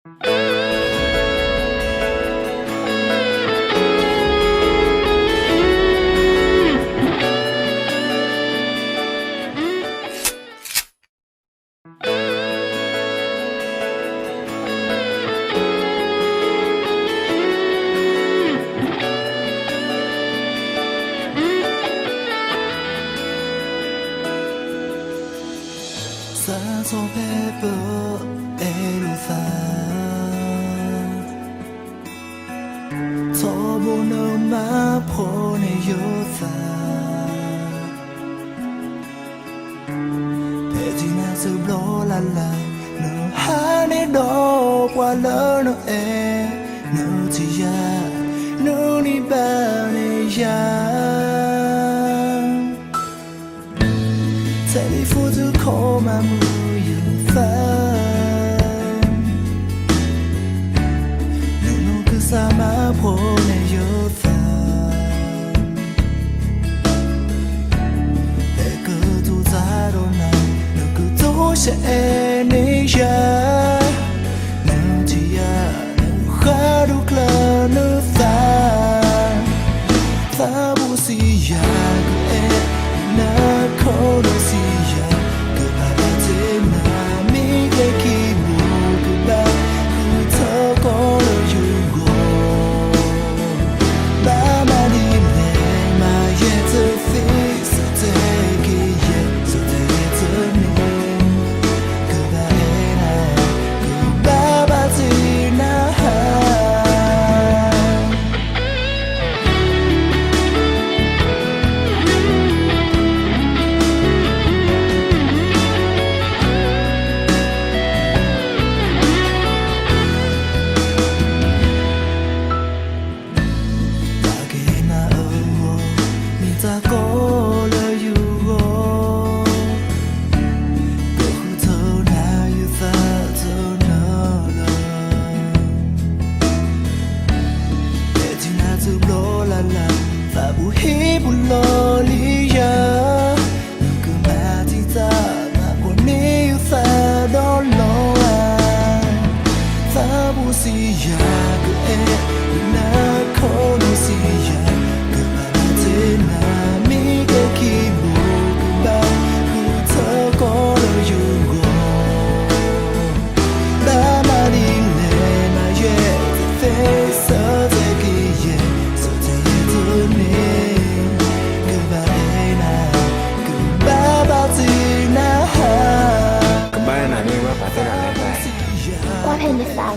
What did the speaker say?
Sa so pepe elufa Tobo no ma pone yofa Petina su blo la la No hane do qua lỡ no e No ti ya No ni ba ne ya Telephone to call my mood phone No cause I'm a pone your phone Eka tu zaro na No good to say any ya No tia No khadu kla no fa Fa bu si ya e na ko no si Và bu hi bu lo li ya Nung cứ mà ti ta mà buồn ni fa đó lo à Và bu si ya cứ e na ko no si ya cứ mà te na mi ke ki bu cứ ba cứ thơ có lo yu go Ba ma đi nè mà ye te fe sa te ki ye so te ye tu ne Có thể là sao?